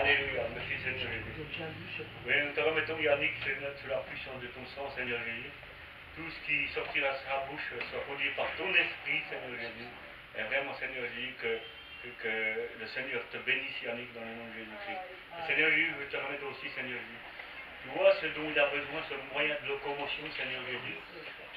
Alléluia, merci Seigneur Jésus. Oui, nous te remettons Yannick, Seigneur, sous la puissance de ton sang, Seigneur Jésus. Tout ce qui sortira de sa bouche soit produit par ton esprit, Seigneur Jésus. Et vraiment, Seigneur Jésus, que le Seigneur te bénisse, Yannick, dans le nom de Jésus-Christ. Seigneur Jésus, je te remets aussi, Seigneur Jésus. Tu vois ce dont il a besoin, ce moyen de locomotion, Seigneur Jésus.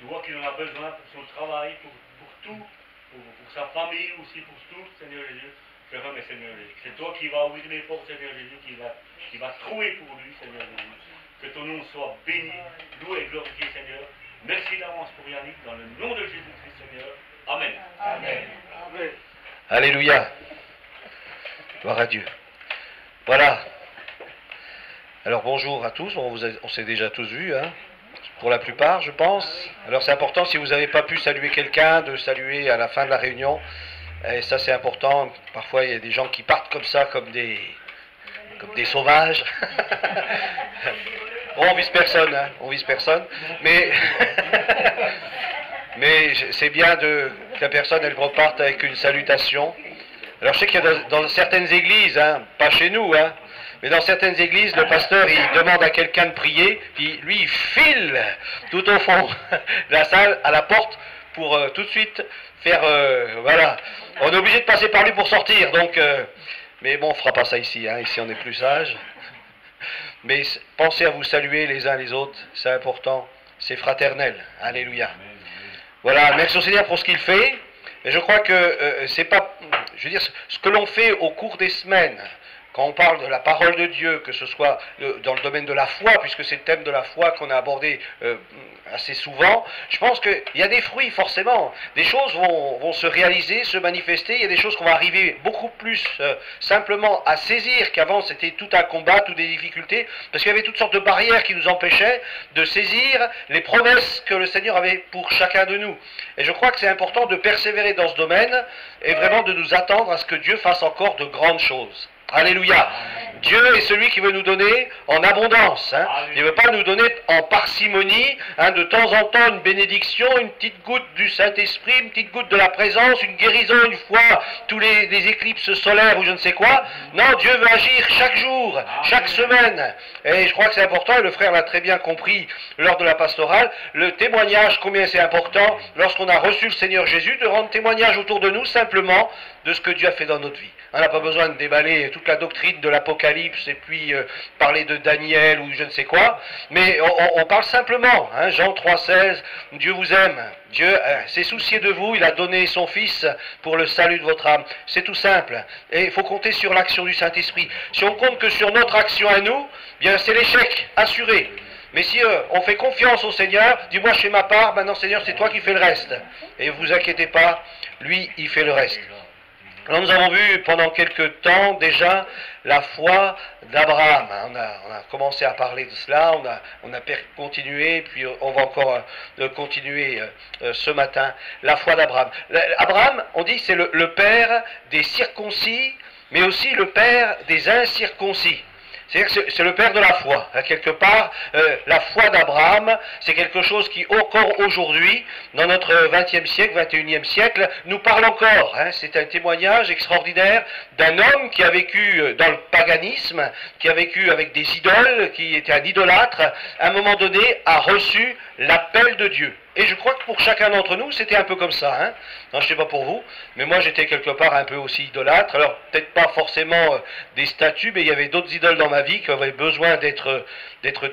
Tu vois qu'il en a besoin pour son travail, pour tout, pour sa famille aussi, pour tout, Seigneur Jésus. Je te remets, Seigneur Jésus. C'est toi qui vas ouvrir les portes, Seigneur Jésus, qui va trouver pour lui, Seigneur Jésus. Que ton nom soit béni, loué et glorifié, Seigneur. Merci d'avance pour Yannick, dans le nom de Jésus-Christ, Seigneur. Amen. Amen. Amen. Alléluia. Gloire à Dieu. Voilà. Alors bonjour à tous, on s'est déjà tous vus, hein, pour la plupart, je pense. Alors c'est important, si vous n'avez pas pu saluer quelqu'un, de saluer à la fin de la réunion. Et ça c'est important. Parfois il y a des gens qui partent comme ça, comme des sauvages. Bon, on vise personne, hein, on vise personne. Mais c'est bien que la personne elle reparte avec une salutation. Alors je sais qu'il y a dans certaines églises, hein, pas chez nous, hein, mais dans certaines églises, le pasteur il demande à quelqu'un de prier, puis lui il file tout au fond de la salle, à la porte, pour tout de suite faire, voilà. On est obligé de passer par lui pour sortir, donc, mais bon, on ne fera pas ça ici, hein, ici on est plus sage. Mais pensez à vous saluer les uns les autres, c'est important, c'est fraternel, alléluia. Voilà, merci au Seigneur pour ce qu'il fait. Et je crois que c'est pas, je veux dire, ce que l'on fait au cours des semaines, quand on parle de la parole de Dieu, que ce soit dans le domaine de la foi, puisque c'est le thème de la foi qu'on a abordé assez souvent, je pense qu'il y a des fruits forcément. Des choses vont se réaliser, se manifester, il y a des choses qu'on va arriver beaucoup plus simplement à saisir qu'avant c'était tout un combat, toutes des difficultés, parce qu'il y avait toutes sortes de barrières qui nous empêchaient de saisir les promesses que le Seigneur avait pour chacun de nous. Et je crois que c'est important de persévérer dans ce domaine et vraiment de nous attendre à ce que Dieu fasse encore de grandes choses. Alléluia. Dieu est celui qui veut nous donner en abondance. Hein. Il ne veut pas nous donner en parcimonie, hein, de temps en temps une bénédiction, une petite goutte du Saint-Esprit, une petite goutte de la présence, une guérison une fois, tous les éclipses solaires ou je ne sais quoi. Non, Dieu veut agir chaque jour, chaque semaine. Et je crois que c'est important, et le frère l'a très bien compris lors de la pastorale, le témoignage, combien c'est important, lorsqu'on a reçu le Seigneur Jésus, de rendre témoignage autour de nous simplement de ce que Dieu a fait dans notre vie. On n'a pas besoin de déballer toute la doctrine de l'Apocalypse et puis parler de Daniel ou je ne sais quoi, mais on parle simplement, hein, Jean 3,16, Dieu vous aime, Dieu s'est soucié de vous, il a donné son Fils pour le salut de votre âme, c'est tout simple, et il faut compter sur l'action du Saint-Esprit. Si on compte que sur notre action à nous, bien c'est l'échec assuré. Mais si on fait confiance au Seigneur, dis-moi je fais ma part, maintenant Seigneur c'est toi qui fais le reste, et ne vous inquiétez pas, lui il fait le reste. Alors nous avons vu pendant quelques temps déjà la foi d'Abraham. On a commencé à parler de cela, on a continué, puis on va encore continuer ce matin. La foi d'Abraham. Abraham, on dit, c'est le père des circoncis, mais aussi le père des incirconcis. C'est-à-dire que c'est le père de la foi. Quelque part, la foi d'Abraham, c'est quelque chose qui, encore aujourd'hui, dans notre 20e siècle, 21e siècle, nous parle encore. Hein. C'est un témoignage extraordinaire d'un homme qui a vécu dans le paganisme, qui a vécu avec des idoles, qui était un idolâtre, à un moment donné, a reçu l'appel de Dieu. Et je crois que pour chacun d'entre nous, c'était un peu comme ça. Hein. Non, je ne sais pas pour vous, mais moi j'étais quelque part un peu aussi idolâtre. Alors peut-être pas forcément des statues, mais il y avait d'autres idoles dans ma vie qui avaient besoin d'être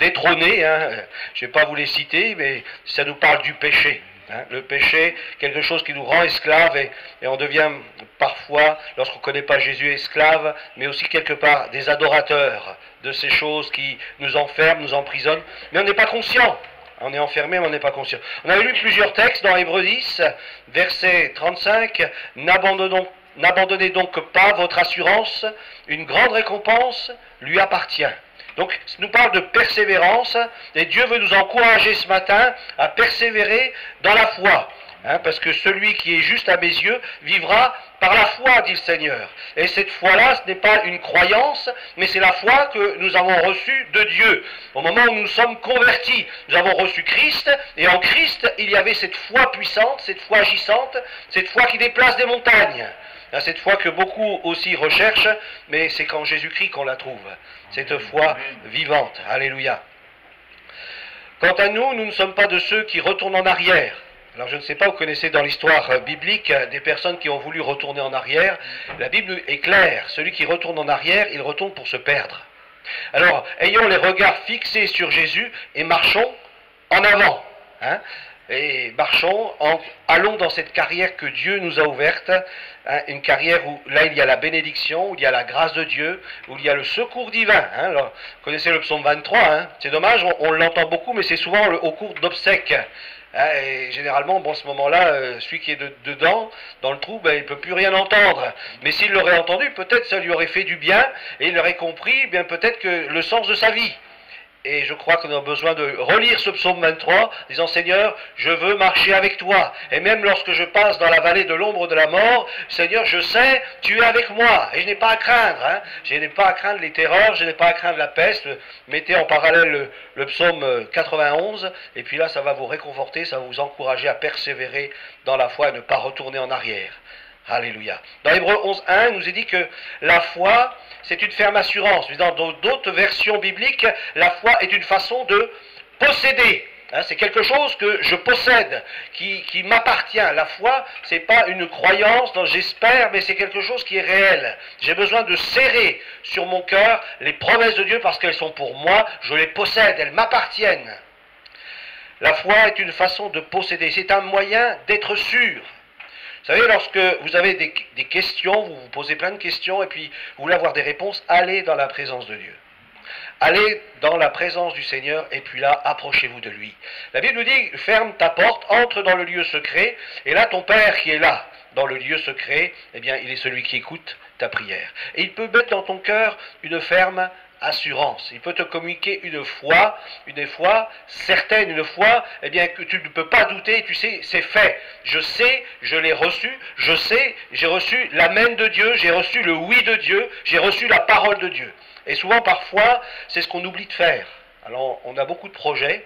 détrônées. Hein. Je ne vais pas vous les citer, mais ça nous parle du péché. Hein. Le péché, quelque chose qui nous rend esclaves, et on devient parfois, lorsqu'on ne connaît pas Jésus, esclave, mais aussi quelque part des adorateurs de ces choses qui nous enferment, nous emprisonnent, mais on n'est pas conscient. On est enfermé, mais on n'est pas conscient. On a lu plusieurs textes dans Hébreux 10, verset 35. N'abandonnez donc pas votre assurance, une grande récompense lui appartient. Donc, ça nous parle de persévérance, et Dieu veut nous encourager ce matin à persévérer dans la foi. Hein, parce que celui qui est juste à mes yeux vivra par la foi, dit le Seigneur. Et cette foi-là, ce n'est pas une croyance, mais c'est la foi que nous avons reçue de Dieu. Au moment où nous sommes convertis, nous avons reçu Christ, et en Christ, il y avait cette foi puissante, cette foi agissante, cette foi qui déplace des montagnes. Hein, cette foi que beaucoup aussi recherchent, mais c'est qu'en Jésus-Christ qu'on la trouve. Cette foi vivante. Alléluia. Quant à nous, nous ne sommes pas de ceux qui retournent en arrière. Alors je ne sais pas, vous connaissez dans l'histoire biblique des personnes qui ont voulu retourner en arrière. La Bible est claire, celui qui retourne en arrière, il retourne pour se perdre. Alors, ayons les regards fixés sur Jésus et marchons en avant. Hein, et marchons, allons dans cette carrière que Dieu nous a ouverte, hein, une carrière où là il y a la bénédiction, où il y a la grâce de Dieu, où il y a le secours divin. Hein. Alors, vous connaissez le psaume 23, hein, c'est dommage, on l'entend beaucoup, mais c'est souvent au cours d'obsèques. Hein, et généralement, bon, ce moment-là, celui qui est dedans, dans le trou, ben, il ne peut plus rien entendre. Mais s'il l'aurait entendu, peut-être ça lui aurait fait du bien, et il aurait compris, bien peut-être que le sens de sa vie. Et je crois qu'on a besoin de relire ce psaume 23, disant Seigneur, je veux marcher avec toi. Et même lorsque je passe dans la vallée de l'ombre de la mort, Seigneur, je sais, tu es avec moi. Et je n'ai pas à craindre. Hein. Je n'ai pas à craindre les terreurs, je n'ai pas à craindre la peste. Mettez en parallèle le psaume 91, et puis là, ça va vous réconforter, ça va vous encourager à persévérer dans la foi et ne pas retourner en arrière. Alléluia. Dans Hébreux 11.1, il nous est dit que la foi, c'est une ferme assurance. Dans d'autres versions bibliques, la foi est une façon de posséder. Hein, c'est quelque chose que je possède, qui m'appartient. La foi, c'est pas une croyance dont j'espère, mais c'est quelque chose qui est réel. J'ai besoin de serrer sur mon cœur les promesses de Dieu parce qu'elles sont pour moi, je les possède, elles m'appartiennent. La foi est une façon de posséder, c'est un moyen d'être sûr. Vous savez, lorsque vous avez des questions, vous vous posez plein de questions et puis vous voulez avoir des réponses, allez dans la présence de Dieu. Allez dans la présence du Seigneur et puis là, approchez-vous de lui. La Bible nous dit, ferme ta porte, entre dans le lieu secret et là, ton Père qui est là, dans le lieu secret, eh bien, il est celui qui écoute ta prière. Et il peut mettre dans ton cœur une ferme assurance. Il peut te communiquer une foi certaine, une foi, eh bien, que tu ne peux pas douter, tu sais, c'est fait. Je sais, je l'ai reçu, je sais, j'ai reçu l'amen de Dieu, j'ai reçu le oui de Dieu, j'ai reçu la parole de Dieu. Et souvent, parfois, c'est ce qu'on oublie de faire. Alors, on a beaucoup de projets,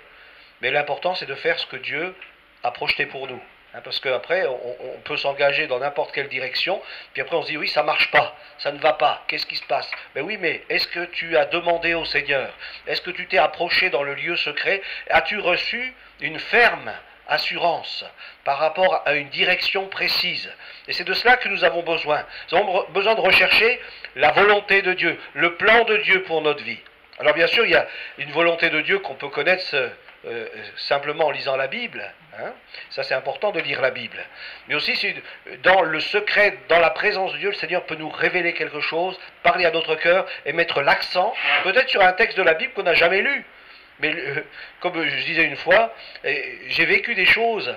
mais l'important, c'est de faire ce que Dieu a projeté pour nous. Hein, parce qu'après, on peut s'engager dans n'importe quelle direction, puis après on se dit, oui, ça ne marche pas, ça ne va pas, qu'est-ce qui se passe? Ben oui, mais est-ce que tu as demandé au Seigneur? Est-ce que tu t'es approché dans le lieu secret? As-tu reçu une ferme assurance par rapport à une direction précise? Et c'est de cela que nous avons besoin. Nous avons besoin de rechercher la volonté de Dieu, le plan de Dieu pour notre vie. Alors bien sûr, il y a une volonté de Dieu qu'on peut connaître simplement en lisant la Bible. Hein. Ça, c'est important de lire la Bible. Mais aussi, dans le secret, dans la présence de Dieu, le Seigneur peut nous révéler quelque chose, parler à notre cœur et mettre l'accent, peut-être sur un texte de la Bible qu'on n'a jamais lu. Mais comme je disais une fois, j'ai vécu des choses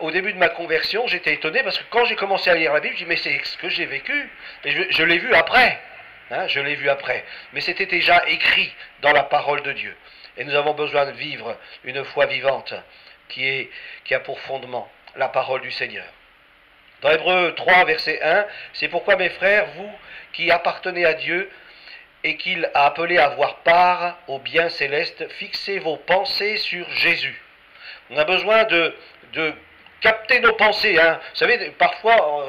au début de ma conversion, j'étais étonné parce que quand j'ai commencé à lire la Bible, je dis mais c'est ce que j'ai vécu. Et je l'ai vu après. Hein, je l'ai vu après. Mais c'était déjà écrit dans la parole de Dieu. Et nous avons besoin de vivre une foi vivante qui a pour fondement la parole du Seigneur. Dans Hébreux 3, verset 1, c'est pourquoi mes frères, vous qui appartenez à Dieu et qu'il a appelé à avoir part au bien céleste, fixez vos pensées sur Jésus. On a besoin de capter nos pensées. Hein. Vous savez, parfois,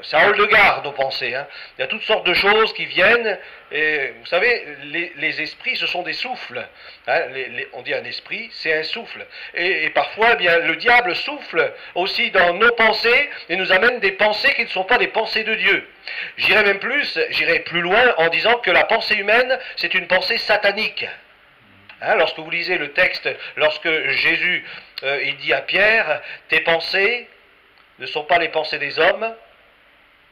c'est un hall de garde, nos pensées. Hein. Il y a toutes sortes de choses qui viennent. Et, vous savez, les esprits, ce sont des souffles. Hein. On dit un esprit, c'est un souffle. Et parfois, eh bien, le diable souffle aussi dans nos pensées et nous amène des pensées qui ne sont pas des pensées de Dieu. J'irai plus loin en disant que la pensée humaine, c'est une pensée satanique. Hein, lorsque vous lisez le texte, lorsque Jésus il dit à Pierre, tes pensées ne sont pas les pensées des hommes,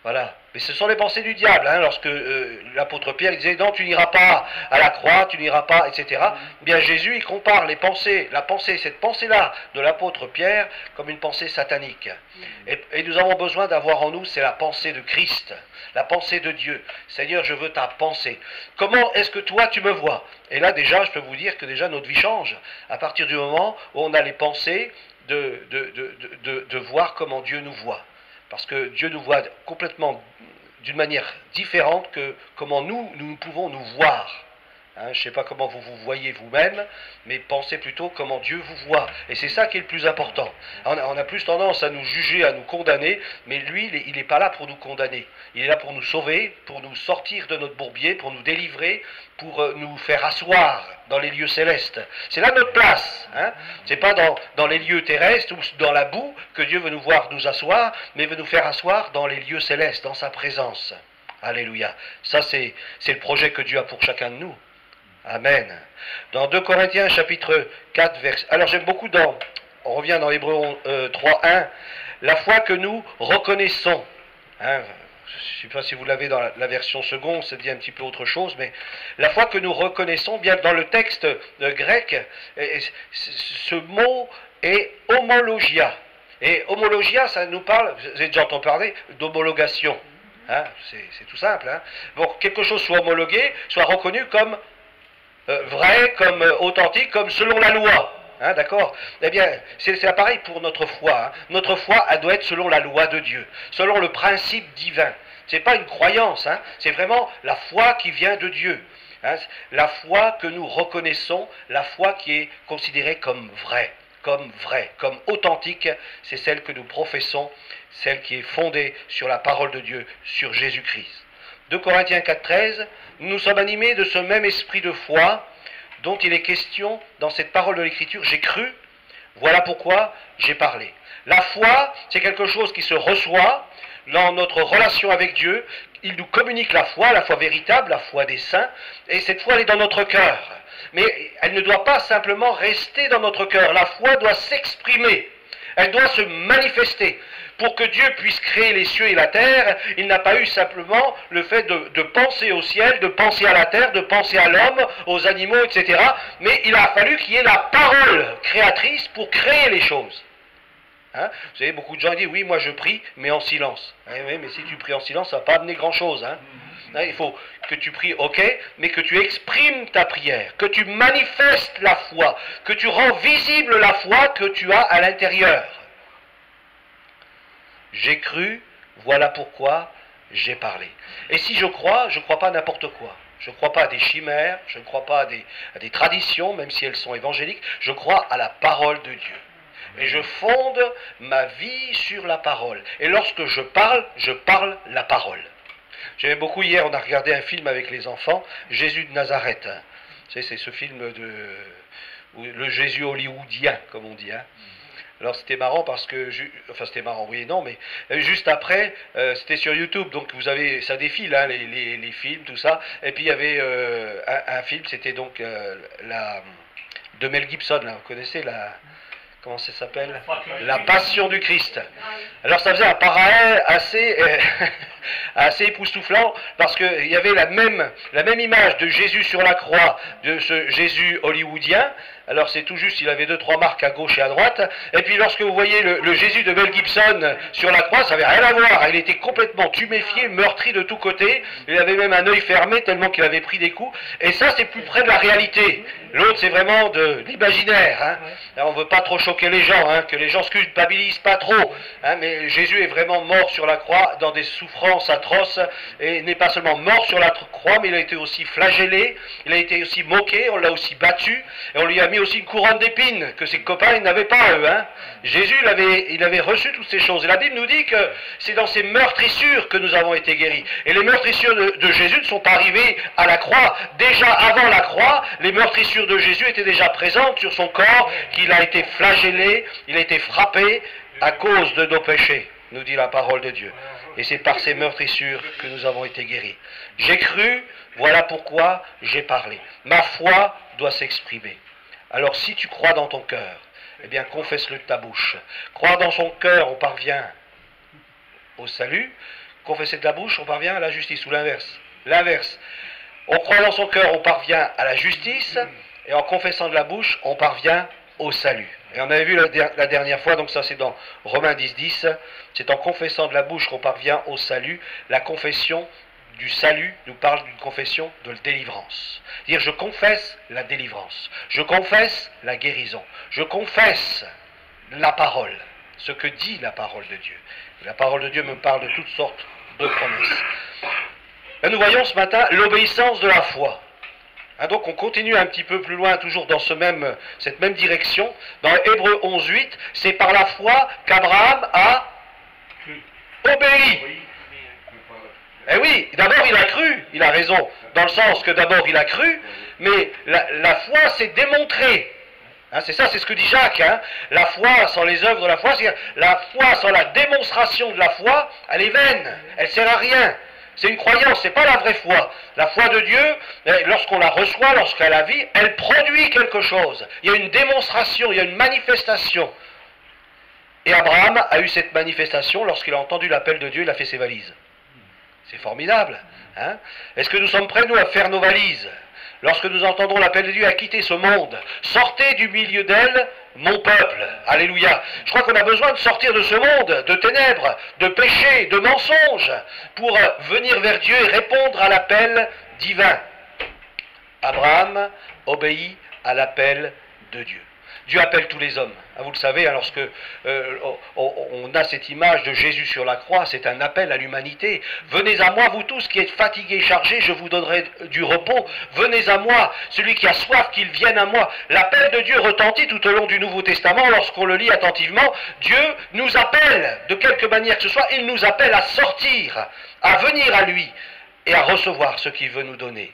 voilà, mais ce sont les pensées du diable. Hein, lorsque l'apôtre Pierre il disait, non, tu n'iras pas à la croix, tu n'iras pas, etc. Eh bien Jésus, il compare cette pensée-là de l'apôtre Pierre comme une pensée satanique. Et nous avons besoin d'avoir en nous, c'est la pensée de Christ, la pensée de Dieu. Seigneur, je veux ta pensée. Comment est-ce que toi tu me vois? Et là déjà, je peux vous dire que déjà notre vie change. À partir du moment où on a les pensées de voir comment Dieu nous voit. Parce que Dieu nous voit complètement d'une manière différente que comment nous pouvons nous voir. Hein, je ne sais pas comment vous vous voyez vous-même, mais pensez plutôt comment Dieu vous voit. Et c'est ça qui est le plus important. On a plus tendance à nous juger, à nous condamner, mais lui, il n'est pas là pour nous condamner. Il est là pour nous sauver, pour nous sortir de notre bourbier, pour nous délivrer, pour nous faire asseoir dans les lieux célestes. C'est là notre place. Hein. Ce n'est pas dans les lieux terrestres ou dans la boue que Dieu veut nous voir nous asseoir, mais veut nous faire asseoir dans les lieux célestes, dans sa présence. Alléluia. Ça, c'est le projet que Dieu a pour chacun de nous. Amen. Dans 2 Corinthiens chapitre 4, verset... Alors j'aime beaucoup on revient dans Hébreux 3.1, la foi que nous reconnaissons. Hein, je ne sais pas si vous l'avez dans la version seconde, ça dit un petit peu autre chose, mais la foi que nous reconnaissons, bien dans le texte grec, ce mot est homologia. Et homologia, ça nous parle, vous avez déjà entendu parler, d'homologation. Hein, c'est tout simple. Hein. Bon, quelque chose soit homologué, soit reconnu comme vrai, comme authentique, comme selon la loi. Hein, d'accord? Eh bien, c'est pareil pour notre foi. Hein. Notre foi, elle doit être selon la loi de Dieu, selon le principe divin. Ce n'est pas une croyance, hein, c'est vraiment la foi qui vient de Dieu. Hein, la foi que nous reconnaissons, la foi qui est considérée comme vraie, comme authentique, c'est celle que nous professons, celle qui est fondée sur la parole de Dieu, sur Jésus-Christ. 2 Corinthiens 4.13, nous sommes animés de ce même esprit de foi dont il est question dans cette parole de l'Écriture. J'ai cru, voilà pourquoi j'ai parlé. La foi, c'est quelque chose qui se reçoit dans notre relation avec Dieu. Il nous communique la foi véritable, la foi des saints, et cette foi, elle est dans notre cœur. Mais elle ne doit pas simplement rester dans notre cœur. La foi doit s'exprimer, elle doit se manifester. Pour que Dieu puisse créer les cieux et la terre, il n'a pas eu simplement le fait de penser au ciel, de penser à la terre, de penser à l'homme, aux animaux, etc. Mais il a fallu qu'il y ait la parole créatrice pour créer les choses. Hein? Vous savez, beaucoup de gens disent, oui, moi je prie, mais en silence. Oui, mais si tu pries en silence, ça ne va pas amener grand-chose. Hein? Il faut que tu pries, ok, mais que tu exprimes ta prière, que tu manifestes la foi, que tu rends visible la foi que tu as à l'intérieur. J'ai cru, voilà pourquoi j'ai parlé. Et si je crois pas à n'importe quoi. Je ne crois pas à des chimères, je ne crois pas à des traditions, même si elles sont évangéliques. Je crois à la parole de Dieu. Et je fonde ma vie sur la parole. Et lorsque je parle la parole. J'aimais beaucoup hier, on a regardé un film avec les enfants, Jésus de Nazareth. Vous savez, c'est ce film le Jésus hollywoodien, comme on dit. Hein. Alors c'était marrant parce que, enfin c'était marrant, oui et non, mais juste après, c'était sur YouTube, donc vous avez, ça défile, hein, les films, tout ça, et puis il y avait un film, c'était donc de Mel Gibson, là, vous connaissez comment ça s'appelle? La Passion du Christ. Alors ça faisait un parallèle assez époustouflant, parce qu'il y avait la même image de Jésus sur la croix, de ce Jésus hollywoodien. Alors c'est tout juste, il avait 2-3 marques à gauche et à droite. Et puis lorsque vous voyez le Jésus de Mel Gibson sur la croix, ça n'avait rien à voir. Il était complètement tuméfié, meurtri de tous côtés. Il avait même un œil fermé tellement qu'il avait pris des coups. Et ça, c'est plus près de la réalité. L'autre, c'est vraiment de l'imaginaire. Hein. On ne veut pas trop choquer les gens, hein, que les gens se culpabilisent pas trop. Hein, mais Jésus est vraiment mort sur la croix dans des souffrances atroces. Et n'est pas seulement mort sur la croix, mais il a été aussi flagellé. Il a été aussi moqué, on l'a aussi battu. Et on lui a mis aussi une couronne d'épines que ses copains n'avaient pas, eux. Hein. Jésus, il avait reçu toutes ces choses. Et la Bible nous dit que c'est dans ces meurtrissures que nous avons été guéris. Et les meurtrissures de Jésus ne sont pas arrivées à la croix. Déjà avant la croix, les meurtrissures de Jésus étaient déjà présentes sur son corps, qu'il a été flagellé, il a été frappé à cause de nos péchés, nous dit la parole de Dieu. Et c'est par ces meurtrissures que nous avons été guéris. J'ai cru, voilà pourquoi j'ai parlé. Ma foi doit s'exprimer. Alors si tu crois dans ton cœur, eh bien confesse-le de ta bouche. Croire dans son cœur, on parvient au salut. Confesser de la bouche, on parvient à la justice, ou l'inverse. L'inverse. On croit dans son cœur, on parvient à la justice, et en confessant de la bouche, on parvient au salut. Et on avait vu la dernière fois, donc ça c'est dans Romains 10.10, c'est en confessant de la bouche qu'on parvient au salut. La confession du salut nous parle d'une confession de délivrance. Dire je confesse la délivrance, je confesse la guérison, je confesse la parole, ce que dit la parole de Dieu. La parole de Dieu me parle de toutes sortes de promesses. Là, nous voyons ce matin l'obéissance de la foi. Hein, donc on continue un petit peu plus loin, toujours dans cette même direction. Dans Hébreux 11.8, c'est par la foi qu'Abraham a obéi. Eh oui, d'abord il a cru, il a raison, dans le sens que d'abord il a cru, mais la foi c'est démontré. Hein, c'est ça, c'est ce que dit Jacques. Hein. La foi sans les œuvres de la foi, c'est la foi sans la démonstration de la foi, elle est vaine, elle sert à rien. C'est une croyance, c'est pas la vraie foi. La foi de Dieu, lorsqu'on la reçoit, lorsqu'elle la vit, elle produit quelque chose. Il y a une démonstration, il y a une manifestation. Et Abraham a eu cette manifestation lorsqu'il a entendu l'appel de Dieu, il a fait ses valises. C'est formidable. Hein. Est-ce que nous sommes prêts, nous, à faire nos valises? Lorsque nous entendrons l'appel de Dieu à quitter ce monde, sortez du milieu d'elle, mon peuple. Alléluia. Je crois qu'on a besoin de sortir de ce monde, de ténèbres, de péchés, de mensonges, pour venir vers Dieu et répondre à l'appel divin. Abraham obéit à l'appel de Dieu. Dieu appelle tous les hommes. Vous le savez, lorsque on a cette image de Jésus sur la croix, c'est un appel à l'humanité. Venez à moi, vous tous qui êtes fatigués et chargés, je vous donnerai du repos. Venez à moi, celui qui a soif, qu'il vienne à moi. L'appel de Dieu retentit tout au long du Nouveau Testament, lorsqu'on le lit attentivement. Dieu nous appelle, de quelque manière que ce soit, il nous appelle à sortir, à venir à lui et à recevoir ce qu'il veut nous donner.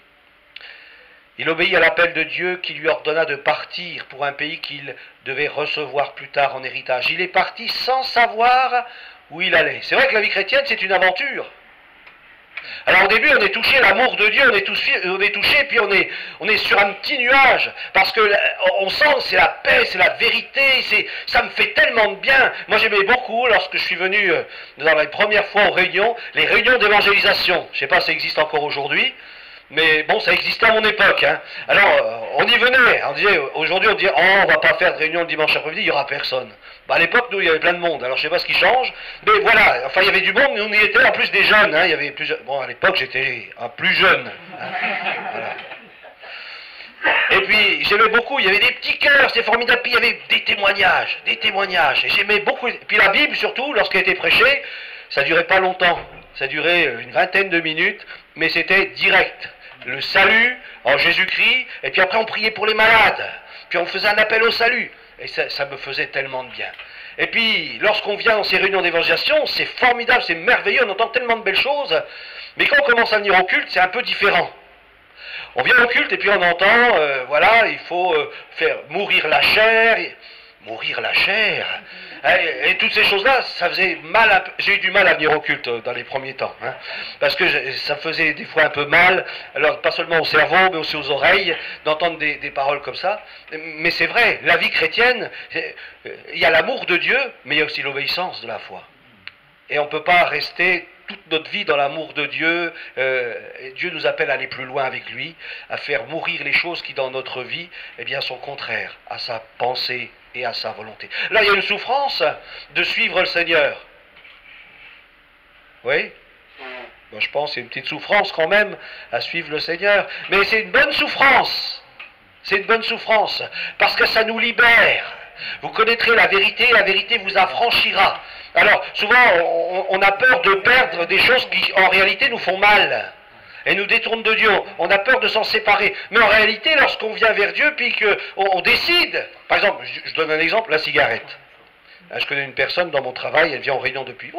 Il obéit à l'appel de Dieu qui lui ordonna de partir pour un pays qu'il devait recevoir plus tard en héritage. Il est parti sans savoir où il allait. C'est vrai que la vie chrétienne, c'est une aventure. Alors au début, on est touché à l'amour de Dieu, on est touché, puis on est sur un petit nuage, parce que on sent c'est la paix, c'est la vérité, ça me fait tellement de bien. Moi j'aimais beaucoup, lorsque je suis venu dans les premières fois aux réunions, les réunions d'évangélisation. Je ne sais pas si ça existe encore aujourd'hui. Mais bon, ça existait à mon époque. Hein. Alors, on y venait. On disait, aujourd'hui, on dit, oh, on va pas faire de réunion le dimanche après-midi, il n'y aura personne. Bah, à l'époque, nous, il y avait plein de monde. Alors, je sais pas ce qui change. Mais voilà, enfin, il y avait du monde, mais on y était en plus des jeunes. Hein. Il y avait plusieurs... Bon, à l'époque, j'étais un plus jeune. Hein. Voilà. Et puis, j'aimais beaucoup, il y avait des petits cœurs, c'est formidable. Puis, il y avait des témoignages. Et j'aimais beaucoup. Et puis, la Bible, surtout, lorsqu'elle était prêchée, ça durait pas longtemps. Ça durait une vingtaine de minutes, mais c'était direct. Le salut en Jésus-Christ, et puis après on priait pour les malades, puis on faisait un appel au salut, et ça me faisait tellement de bien. Et puis, lorsqu'on vient dans ces réunions d'évangélisation, c'est formidable, c'est merveilleux, on entend tellement de belles choses, mais quand on commence à venir au culte, c'est un peu différent. On vient au culte, et puis on entend, voilà, il faut faire mourir la chair, et toutes ces choses-là, ça faisait mal. J'ai eu du mal à venir au culte dans les premiers temps, hein, parce que ça faisait des fois un peu mal, alors pas seulement au cerveau, mais aussi aux oreilles, d'entendre des paroles comme ça. Mais c'est vrai, la vie chrétienne, il y a l'amour de Dieu, mais il y a aussi l'obéissance de la foi. Et on ne peut pas rester toute notre vie dans l'amour de Dieu. Dieu nous appelle à aller plus loin avec lui, à faire mourir les choses qui dans notre vie, eh bien, sont contraires à sa pensée et à sa volonté. Là, il y a une souffrance de suivre le Seigneur. Oui? Bon, je pense que c'est une petite souffrance quand même à suivre le Seigneur. Mais c'est une bonne souffrance. C'est une bonne souffrance. Parce que ça nous libère. Vous connaîtrez la vérité vous affranchira. Alors, souvent, on a peur de perdre des choses qui, en réalité, nous font mal. Et nous détournent de Dieu. On a peur de s'en séparer. Mais en réalité, lorsqu'on vient vers Dieu, puis qu'on décide, par exemple, je donne un exemple, la cigarette. Je connais une personne dans mon travail, elle vient en réunion depuis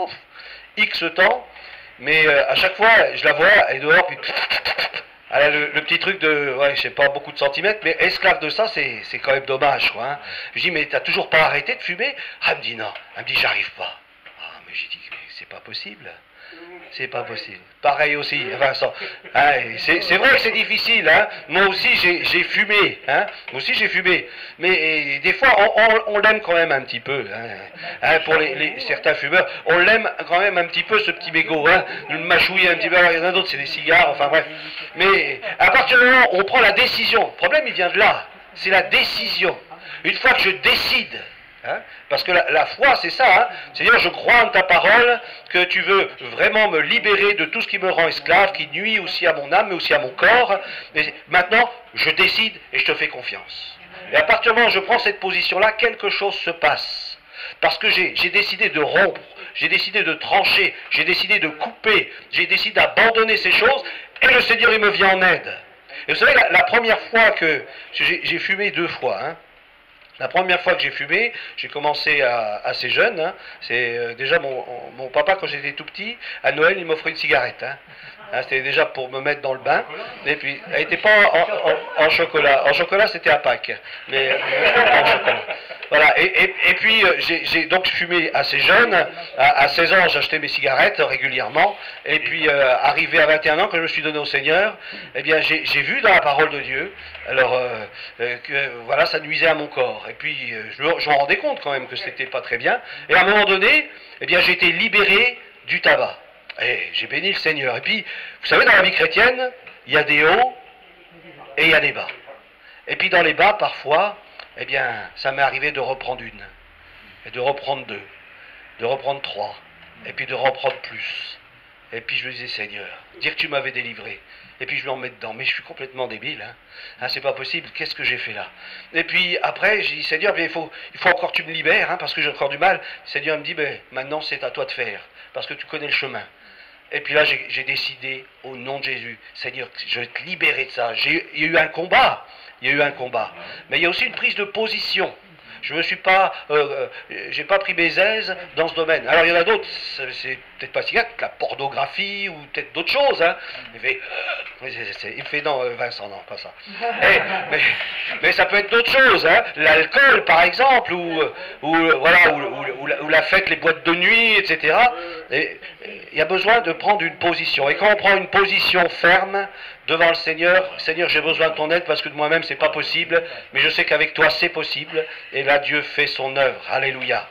X temps, mais à chaque fois, je la vois, elle est dehors, puis elle a le petit truc de, ouais, je sais pas, beaucoup de centimètres, mais esclave de ça, c'est quand même dommage, quoi. Hein. Je dis, mais t'as toujours pas arrêté de fumer? Ah, elle me dit non. Elle me dit, j'arrive pas. Ah, mais j'ai dit, mais c'est pas possible. C'est pas possible. Pareil aussi, Vincent. Hein, c'est vrai que c'est difficile. Hein. Moi aussi, j'ai fumé. Hein. Moi aussi, j'ai fumé. Mais des fois, on l'aime quand même un petit peu. Hein, pour certains fumeurs, on l'aime quand même un petit peu, ce petit mégot. Hein, le mâchouiller un petit peu. Alors, il y en a d'autres, c'est des cigares. Enfin bref. Mais à partir du moment où on prend la décision, le problème, il vient de là. C'est la décision. Une fois que je décide... Hein, parce que la foi, c'est ça, hein, c'est-à-dire je crois en ta parole, que tu veux vraiment me libérer de tout ce qui me rend esclave, qui nuit aussi à mon âme, mais aussi à mon corps. Et maintenant, je décide et je te fais confiance. Et à partir du moment où je prends cette position-là, quelque chose se passe. Parce que j'ai décidé de rompre, j'ai décidé de trancher, j'ai décidé de couper, j'ai décidé d'abandonner ces choses, et le Seigneur, il me vient en aide. Et vous savez, la première fois que... J'ai fumé 2 fois, hein. La première fois que j'ai fumé, j'ai commencé assez jeune. Hein. C'est déjà mon papa, quand j'étais tout petit, à Noël, il m'offrait une cigarette. Hein. Hein, c'était déjà pour me mettre dans le bain. Et puis, elle n'était pas en chocolat. En chocolat, c'était à Pâques. Mais en chocolat. Voilà. Et puis, j'ai donc fumé assez jeune. À 16 ans, j'achetais mes cigarettes régulièrement. Et puis, arrivé à 21 ans, quand je me suis donné au Seigneur, eh bien, j'ai vu dans la parole de Dieu, alors, que voilà, ça nuisait à mon corps. Et puis, je me rendais compte quand même que c'était pas très bien. Et à un moment donné, eh bien, j'ai été libéré du tabac. Et j'ai béni le Seigneur. Et puis, vous savez, dans la vie chrétienne, il y a des hauts et il y a des bas. Et puis dans les bas, parfois, eh bien, ça m'est arrivé de reprendre une, et de reprendre 2, de reprendre 3, et puis de reprendre plus. Et puis je me disais, Seigneur, dire que tu m'avais délivré. Et puis je me remets dedans. Mais je suis complètement débile. Hein, c'est pas possible. Qu'est-ce que j'ai fait là? Et puis après, j'ai dit, Seigneur, bien, il faut encore que tu me libères, hein, parce que j'ai encore du mal. Le Seigneur me dit, ben, maintenant c'est à toi de faire, parce que tu connais le chemin. Et puis là, j'ai décidé, au nom de Jésus, Seigneur, je vais te libérer de ça. Il y a eu un combat. Il y a eu un combat. Mais il y a aussi une prise de position. Je me suis pas, j'ai pas pris mes aises dans ce domaine. Alors il y en a d'autres, c'est peut-être pas si grave, la pornographie ou peut-être d'autres choses. Hein. Il me fait non, Vincent, non, pas ça. Mais ça peut être d'autres choses. Hein. L'alcool, par exemple, ou la fête, les boîtes de nuit, etc. Et il y a besoin de prendre une position. Et quand on prend une position ferme devant le Seigneur, Seigneur, j'ai besoin de ton aide parce que de moi-même c'est pas possible, mais je sais qu'avec toi c'est possible. Et là Dieu fait son œuvre. Alléluia.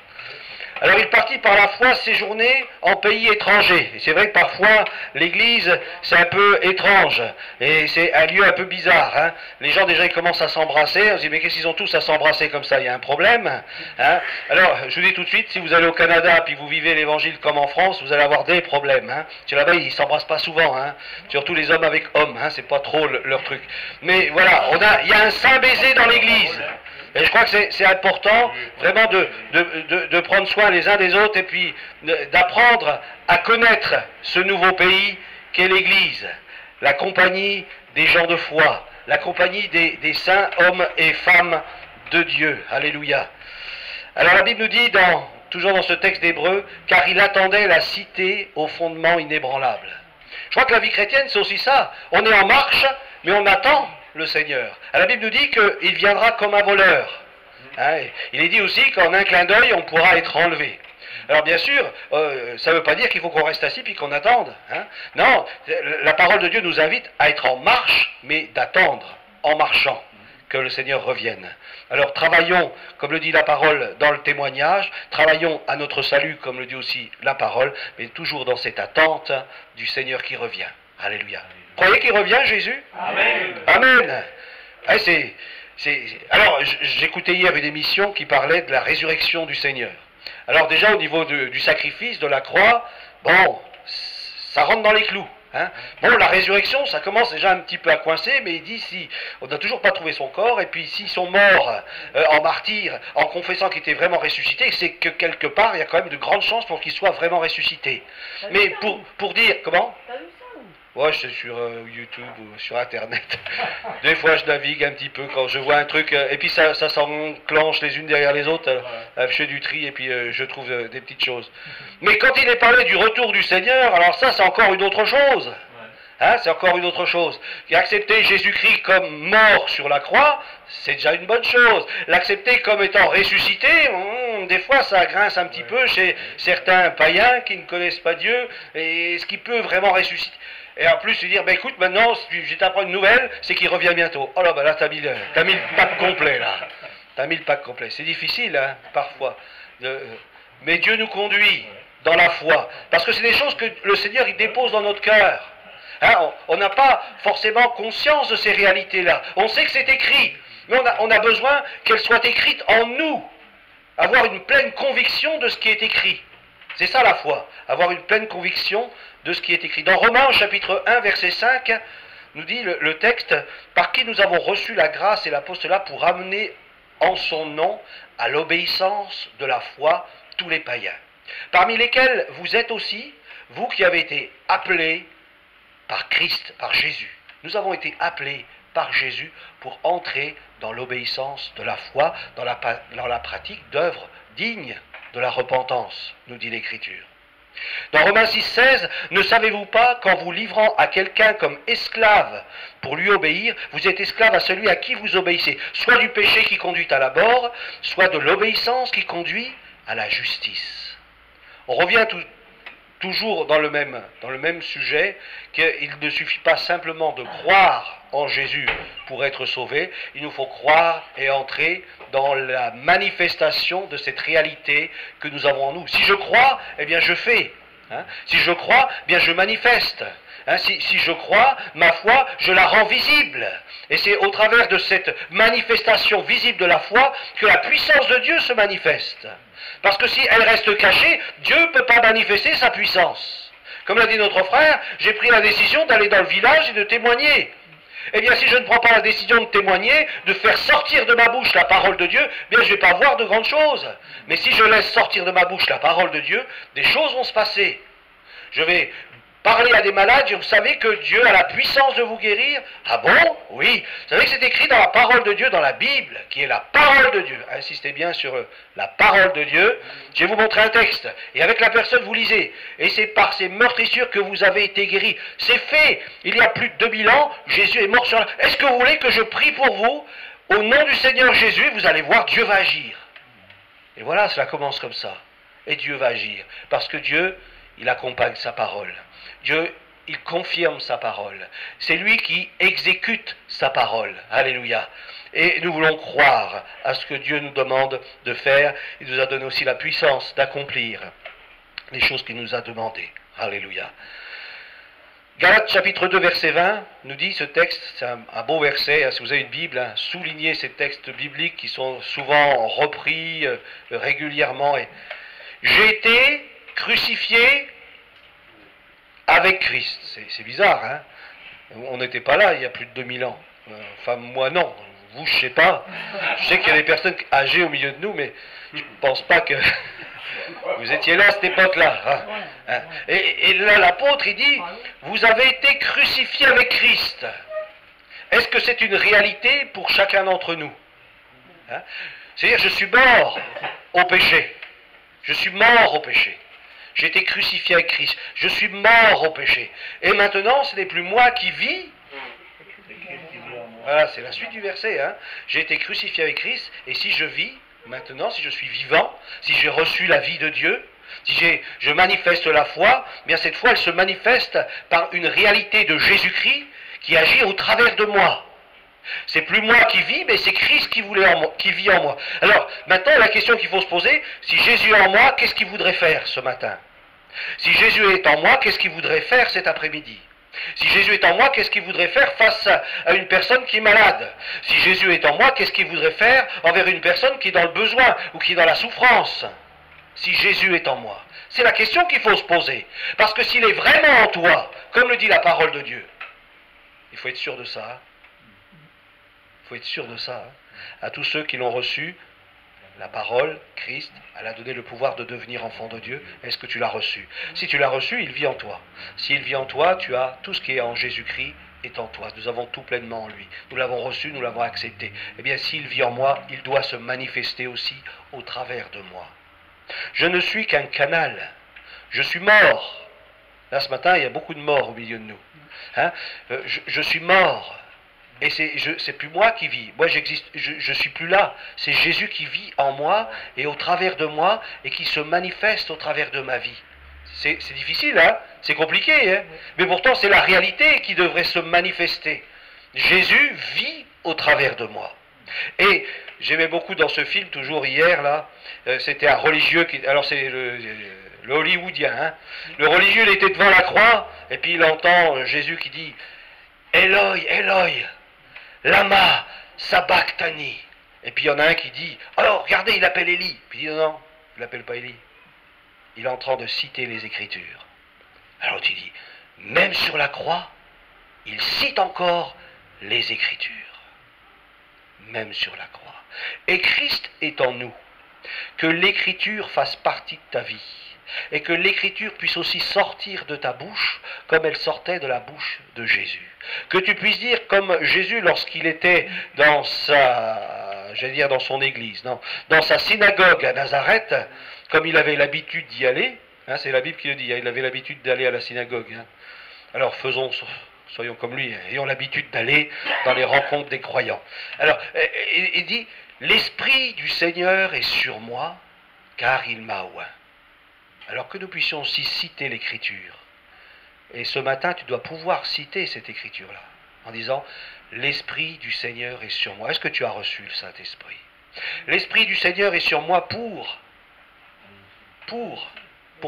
Alors il partit par la foi séjourner en pays étranger. Et c'est vrai que parfois l'église c'est un peu étrange et c'est un lieu un peu bizarre. Hein. Les gens déjà ils commencent à s'embrasser. On se dit mais qu'est-ce qu'ils ont tous à s'embrasser comme ça? Il y a un problème. Hein. Alors je vous dis tout de suite, si vous allez au Canada puis vous vivez l'évangile comme en France, vous allez avoir des problèmes. Hein. Là-bas ils s'embrassent pas souvent. Hein. Surtout les hommes avec hommes. Hein. C'est pas trop leur truc. Mais voilà, il y a un saint baiser dans l'église. Et je crois que c'est important vraiment de prendre soin les uns des autres et puis d'apprendre à connaître ce nouveau pays qu'est l'Église, la compagnie des gens de foi, la compagnie des saints hommes et femmes de Dieu. Alléluia. Alors la Bible nous dit, toujours dans ce texte d'Hébreux, car il attendait la cité au fondement inébranlable. Je crois que la vie chrétienne c'est aussi ça. On est en marche, mais on attend le Seigneur. La Bible nous dit qu'il viendra comme un voleur. Hein, il est dit aussi qu'en un clin d'œil, on pourra être enlevé. Alors bien sûr, ça ne veut pas dire qu'il faut qu'on reste assis puis qu'on attende. Hein. Non, la parole de Dieu nous invite à être en marche, mais d'attendre, en marchant, que le Seigneur revienne. Alors travaillons, comme le dit la parole dans le témoignage, travaillons à notre salut, comme le dit aussi la parole, mais toujours dans cette attente du Seigneur qui revient. Alléluia. Croyez qu'il revient, Jésus? Amen. Amen. Alors, j'écoutais hier une émission qui parlait de la résurrection du Seigneur. Alors déjà, au niveau du sacrifice, de la croix, bon, ça rentre dans les clous. Hein. Bon, la résurrection, ça commence déjà un petit peu à coincer, mais il dit si on n'a toujours pas trouvé son corps, et puis s'ils sont morts en martyrs, en confessant qu'il était vraiment ressuscité, c'est que quelque part, il y a quand même de grandes chances pour qu'il soit vraiment ressuscité. Mais pour dire, comment? Ouais, je suis sur YouTube ou sur Internet. Des fois, je navigue un petit peu quand je vois un truc, et puis ça s'enclenche les unes derrière les autres. Je fais du tri et puis je trouve des petites choses. Mais quand il est parlé du retour du Seigneur, alors ça, c'est encore une autre chose. Hein, c'est encore une autre chose. Accepter Jésus-Christ comme mort sur la croix, c'est déjà une bonne chose. L'accepter comme étant ressuscité, des fois ça grince un petit peu chez certains païens qui ne connaissent pas Dieu. Et est-ce qu'il peut vraiment ressusciter? Et en plus, lui dire, ben écoute, maintenant, je t'apprends une nouvelle, c'est qu'il revient bientôt. Oh là, ben là, t'as mis le pack complet, là. T'as mis le pack complet. C'est difficile, hein, parfois. Mais Dieu nous conduit dans la foi. Parce que c'est des choses que le Seigneur, il dépose dans notre cœur. Hein, on n'a pas forcément conscience de ces réalités-là. On sait que c'est écrit, mais on a besoin qu'elles soient écrites en nous. Avoir une pleine conviction de ce qui est écrit. C'est ça la foi, avoir une pleine conviction de ce qui est écrit. Dans Romains chapitre 1 verset 5, nous dit le texte, par qui nous avons reçu la grâce et l'apostolat pour amener en son nom à l'obéissance de la foi tous les païens. Parmi lesquels vous êtes aussi, vous qui avez été appelés par Christ, par Jésus. Nous avons été appelés par Jésus pour entrer dans l'obéissance de la foi, dans la pratique d'œuvres dignes de la repentance, nous dit l'Écriture. Dans Romains 6,16, ne savez-vous pas qu'en vous livrant à quelqu'un comme esclave pour lui obéir, vous êtes esclave à celui à qui vous obéissez, soit du péché qui conduit à la mort, soit de l'obéissance qui conduit à la justice. On revient toujours dans le même sujet, qu'il ne suffit pas simplement de croire en Jésus pour être sauvé, il nous faut croire et entrer dans la manifestation de cette réalité que nous avons en nous. Si je crois, eh bien je fais. Si je crois, eh bien je manifeste. Si je crois, ma foi, je la rends visible. Et c'est au travers de cette manifestation visible de la foi que la puissance de Dieu se manifeste. Parce que si elle reste cachée, Dieu ne peut pas manifester sa puissance. Comme l'a dit notre frère, j'ai pris la décision d'aller dans le village et de témoigner. Eh bien, si je ne prends pas la décision de témoigner, de faire sortir de ma bouche la parole de Dieu, eh bien, je ne vais pas voir de grandes choses. Mais si je laisse sortir de ma bouche la parole de Dieu, des choses vont se passer. Je vais parler à des malades, et vous savez que Dieu a la puissance de vous guérir. Ah bon? Oui. Vous savez que c'est écrit dans la parole de Dieu, dans la Bible, qui est la parole de Dieu. Insistez bien sur la parole de Dieu. Je vais vous montrer un texte. Et avec la personne, vous lisez. Et c'est par ces meurtrissures que vous avez été guéris. C'est fait. Il y a plus de 2000 ans, Jésus est mort sur la... Est-ce que vous voulez que je prie pour vous? Au nom du Seigneur Jésus, vous allez voir, Dieu va agir. Et voilà, cela commence comme ça. Et Dieu va agir. Parce que Dieu, il accompagne sa parole. Dieu, il confirme sa parole. C'est lui qui exécute sa parole. Alléluia. Et nous voulons croire à ce que Dieu nous demande de faire. Il nous a donné aussi la puissance d'accomplir les choses qu'il nous a demandées. Alléluia. Galates chapitre 2 verset 20 nous dit ce texte, c'est un beau verset, si vous avez une Bible, soulignez ces textes bibliques qui sont souvent repris régulièrement. J'ai été crucifié avec Christ. C'est bizarre, hein? On n'était pas là il y a plus de 2000 ans. Enfin, moi non. Vous, je ne sais pas. Je sais qu'il y a des personnes âgées au milieu de nous, mais je ne pense pas que vous étiez là à cette époque-là. Hein? Et là, l'apôtre, il dit, vous avez été crucifiés avec Christ. Est-ce que c'est une réalité pour chacun d'entre nous? Hein? C'est-à-dire, je suis mort au péché. Je suis mort au péché. J'ai été crucifié avec Christ. Je suis mort au péché. Et maintenant, ce n'est plus moi qui vis. Voilà, c'est la suite du verset. Hein. J'ai été crucifié avec Christ. Et si je vis, maintenant, si je suis vivant, si j'ai reçu la vie de Dieu, si je manifeste la foi, bien cette foi, elle se manifeste par une réalité de Jésus-Christ qui agit au travers de moi. C'est plus moi qui vis, mais c'est Christ qui vit en moi. Alors, maintenant, la question qu'il faut se poser, si Jésus est en moi, qu'est-ce qu'il voudrait faire ce matin? Si Jésus est en moi, qu'est-ce qu'il voudrait faire cet après-midi? Si Jésus est en moi, qu'est-ce qu'il voudrait faire face à une personne qui est malade? Si Jésus est en moi, qu'est-ce qu'il voudrait faire envers une personne qui est dans le besoin ou qui est dans la souffrance? Si Jésus est en moi. C'est la question qu'il faut se poser. Parce que s'il est vraiment en toi, comme le dit la parole de Dieu, il faut être sûr de ça. Hein? Il faut être sûr de ça. Hein? À tous ceux qui l'ont reçu, la parole, Christ, elle a donné le pouvoir de devenir enfant de Dieu. Est-ce que tu l'as reçu? Si tu l'as reçu, il vit en toi. S'il vit en toi, tu as tout ce qui est en Jésus-Christ est en toi. Nous avons tout pleinement en lui. Nous l'avons reçu, nous l'avons accepté. Eh bien, s'il vit en moi, il doit se manifester aussi au travers de moi. Je ne suis qu'un canal. Je suis mort. Là, ce matin, il y a beaucoup de morts au milieu de nous. Hein? Je suis mort. Et c'est plus moi qui vis. Moi, j'existe. Je suis plus là. C'est Jésus qui vit en moi et au travers de moi et qui se manifeste au travers de ma vie. C'est difficile, hein? C'est compliqué, hein? Mais pourtant, c'est la réalité qui devrait se manifester. Jésus vit au travers de moi. Et j'aimais beaucoup dans ce film, toujours hier, là, c'était un religieux qui... Alors, c'est le hollywoodien, hein? Le religieux, il était devant la croix, et puis il entend Jésus qui dit « Eloi, Eloi, lama sabachthani ». Et puis il y en a un qui dit « Oh, regardez, il appelle Élie ». Puis il dit « Non, non, il l'appelle pas Élie. Il est en train de citer les Écritures. » Alors tu dis « Même sur la croix, il cite encore les Écritures. » Même sur la croix. Et Christ est en nous. Que l'Écriture fasse partie de ta vie. et que l'écriture puisse aussi sortir de ta bouche comme elle sortait de la bouche de Jésus. Que tu puisses dire comme Jésus lorsqu'il était dans dans son église, non, dans sa synagogue à Nazareth, comme il avait l'habitude d'y aller, hein, c'est la Bible qui le dit, hein, il avait l'habitude d'aller à la synagogue. Hein. Alors soyons comme lui, ayons l'habitude d'aller dans les rencontres des croyants. Alors, il dit, l'Esprit du Seigneur est sur moi, car il m'a oint. Alors que nous puissions aussi citer l'Écriture. Et ce matin, tu dois pouvoir citer cette Écriture-là, en disant, l'Esprit du Seigneur est sur moi. Est-ce que tu as reçu le Saint-Esprit? L'Esprit du Seigneur est sur moi pour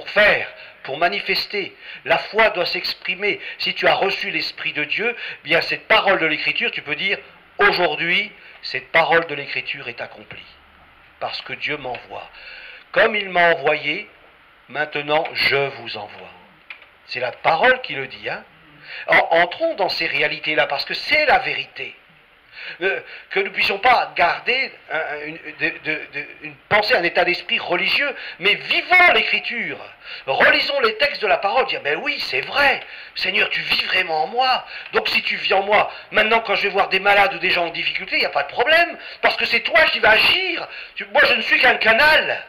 faire, pour manifester. La foi doit s'exprimer. Si tu as reçu l'Esprit de Dieu, bien cette parole de l'Écriture, tu peux dire, aujourd'hui, cette parole de l'Écriture est accomplie. Parce que Dieu m'envoie. Comme il m'a envoyé, maintenant je vous envoie. C'est la parole qui le dit. Hein. Entrons dans ces réalités-là, parce que c'est la vérité. Que nous ne puissions pas garder une pensée, un état d'esprit religieux, mais vivons l'Écriture, relisons les textes de la parole, dire, ben oui, c'est vrai, Seigneur, tu vis vraiment en moi, donc si tu vis en moi, maintenant quand je vais voir des malades ou des gens en difficulté, il n'y a pas de problème, parce que c'est toi qui vas agir, moi je ne suis qu'un canal,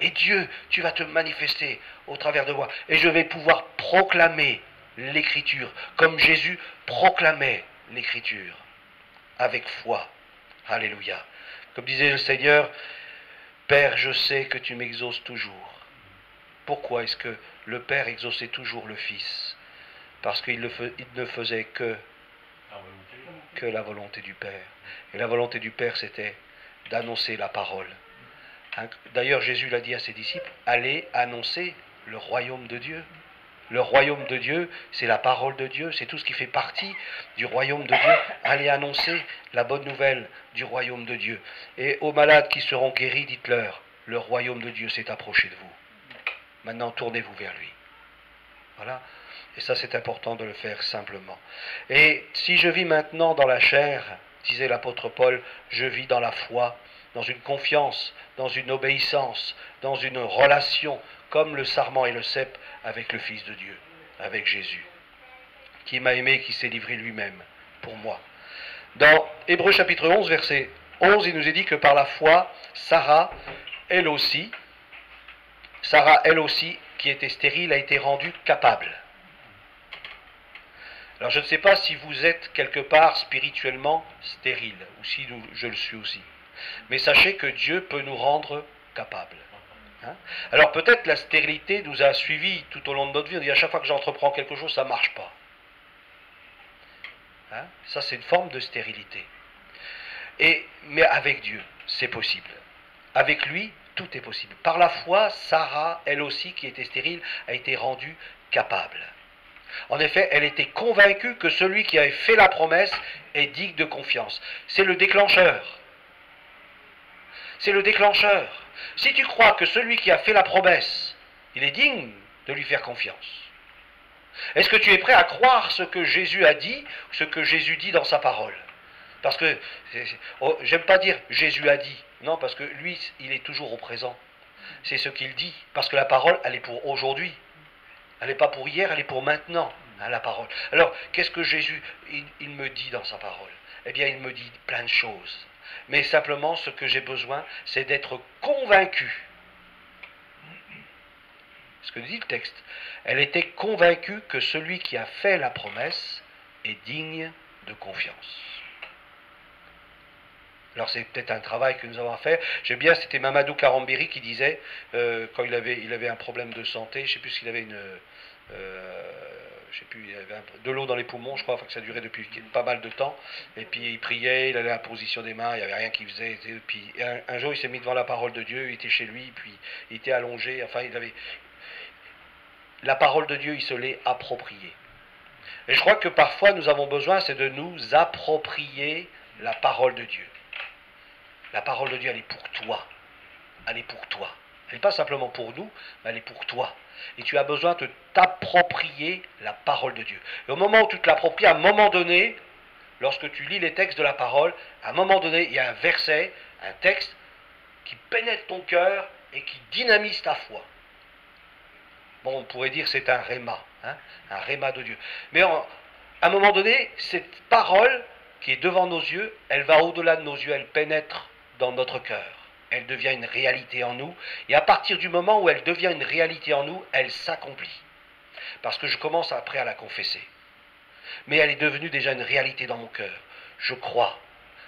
et Dieu, tu vas te manifester au travers de moi, et je vais pouvoir proclamer l'Écriture, comme Jésus proclamait l'Écriture, avec foi. Alléluia. Comme disait le Seigneur, Père, je sais que tu m'exauces toujours. Pourquoi est-ce que le Père exauçait toujours le Fils? Parce qu'il ne faisait que la volonté du Père. Et la volonté du Père, c'était d'annoncer la parole. D'ailleurs, Jésus l'a dit à ses disciples, allez annoncer le royaume de Dieu. Le royaume de Dieu, c'est la parole de Dieu, c'est tout ce qui fait partie du royaume de Dieu. Allez annoncer la bonne nouvelle du royaume de Dieu. Et aux malades qui seront guéris, dites-leur, le royaume de Dieu s'est approché de vous. Maintenant, tournez-vous vers lui. Voilà. Et ça, c'est important de le faire simplement. Et si je vis maintenant dans la chair, disait l'apôtre Paul, je vis dans la foi, dans une confiance, dans une obéissance, dans une relation, comme le sarment et le cep avec le Fils de Dieu, avec Jésus, qui m'a aimé, qui s'est livré lui-même pour moi. Dans Hébreux chapitre 11, verset 11, il nous est dit que par la foi, Sarah, elle aussi, qui était stérile, a été rendue capable. Alors je ne sais pas si vous êtes quelque part spirituellement stérile, ou si je le suis aussi. Mais sachez que Dieu peut nous rendre capables. Hein? Alors peut-être la stérilité nous a suivis tout au long de notre vie. On dit à chaque fois que j'entreprends quelque chose, ça ne marche pas. Hein? Ça c'est une forme de stérilité. Mais avec Dieu, c'est possible. Avec lui, tout est possible. Par la foi, Sarah, elle aussi qui était stérile, a été rendue capable. En effet, elle était convaincue que celui qui avait fait la promesse est digne de confiance. C'est le déclencheur. C'est le déclencheur. Si tu crois que celui qui a fait la promesse, il est digne de lui faire confiance. Est-ce que tu es prêt à croire ce que Jésus a dit, ce que Jésus dit dans sa parole? Parce que, j'aime pas dire Jésus a dit, non, parce que lui, il est toujours au présent. C'est ce qu'il dit, parce que la parole, elle est pour aujourd'hui. Elle n'est pas pour hier, elle est pour maintenant, hein, la parole. Alors, qu'est-ce que Jésus, il me dit dans sa parole? Eh bien, il me dit plein de choses. Mais simplement, ce que j'ai besoin, c'est d'être convaincu. Ce que dit le texte. Elle était convaincue que celui qui a fait la promesse est digne de confiance. Alors c'est peut-être un travail que nous avons à faire. J'aime bien, c'était Mamadou Karambiri qui disait, quand il avait un problème de santé, je ne sais plus s'il avait il avait de l'eau dans les poumons, je crois, enfin que ça durait depuis pas mal de temps, et puis il priait, il allait à la position des mains, il n'y avait rien qu'il faisait, et puis un jour il s'est mis devant la parole de Dieu, il était chez lui, puis il était allongé, enfin la parole de Dieu, il se l'est appropriée. Et je crois que parfois nous avons besoin, c'est de nous approprier la parole de Dieu. La parole de Dieu, elle est pour toi. Elle est pour toi. Elle n'est pas simplement pour nous, mais elle est pour toi. Et tu as besoin de t'approprier la parole de Dieu. Et au moment où tu te l'appropries, à un moment donné, lorsque tu lis les textes de la parole, à un moment donné, il y a un verset, un texte, qui pénètre ton cœur et qui dynamise ta foi. Bon, on pourrait dire c'est un réma, hein, un réma de Dieu. Mais à un moment donné, cette parole qui est devant nos yeux, elle va au-delà de nos yeux, elle pénètre dans notre cœur. Elle devient une réalité en nous. Et à partir du moment où elle devient une réalité en nous, elle s'accomplit. Parce que je commence après à la confesser. Mais elle est devenue déjà une réalité dans mon cœur. Je crois.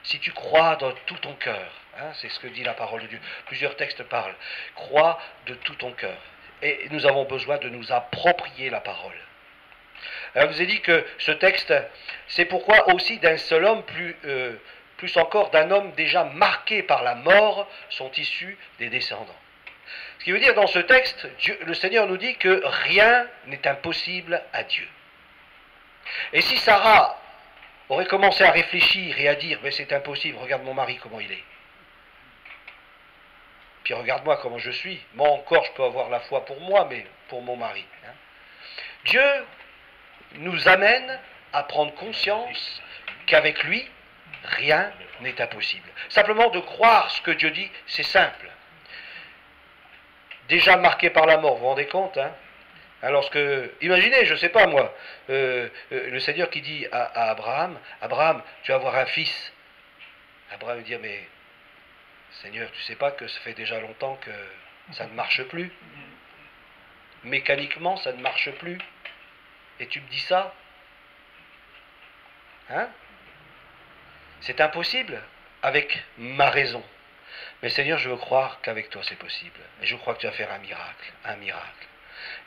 Si tu crois de tout ton cœur, hein, c'est ce que dit la parole de Dieu. Plusieurs textes parlent. Crois de tout ton cœur. Et nous avons besoin de nous approprier la parole. Alors, je vous ai dit que ce texte, c'est pourquoi aussi d'un seul homme, plus encore d'un homme déjà marqué par la mort, sont issus des descendants. Ce qui veut dire dans ce texte, le Seigneur nous dit que rien n'est impossible à Dieu. Et si Sarah aurait commencé à réfléchir et à dire, mais c'est impossible, regarde mon mari comment il est. Puis regarde-moi comment je suis. Moi encore, je peux avoir la foi pour moi, mais pour mon mari. Hein. Dieu nous amène à prendre conscience qu'avec lui, rien n'est impossible. Simplement de croire ce que Dieu dit, c'est simple. Déjà marqué par la mort, vous vous rendez compte, hein? Imaginez, je ne sais pas moi, le Seigneur qui dit à Abraham, Abraham, tu vas avoir un fils. Abraham dit, mais Seigneur, tu ne sais pas que ça fait déjà longtemps que ça ne marche plus. Mécaniquement, ça ne marche plus. Et tu me dis ça? Hein? C'est impossible avec ma raison. Mais Seigneur, je veux croire qu'avec toi c'est possible. Et je crois que tu vas faire un miracle, un miracle.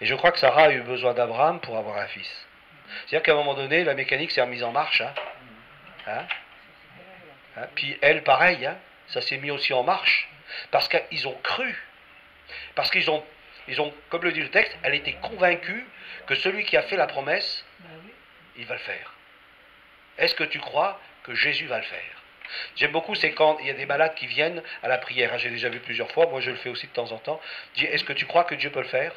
Et je crois que Sarah a eu besoin d'Abraham pour avoir un fils. C'est-à-dire qu'à un moment donné, la mécanique s'est remise en marche. Puis elle, pareil, ça s'est mis aussi en marche. Parce qu'ils ont cru. Parce qu'ils ont, comme le dit le texte, elle était convaincue que celui qui a fait la promesse, il va le faire. Est-ce que tu crois que Jésus va le faire? J'aime beaucoup, c'est quand il y a des malades qui viennent à la prière. J'ai déjà vu plusieurs fois, moi je le fais aussi de temps en temps. Je dis, est-ce que tu crois que Dieu peut le faire?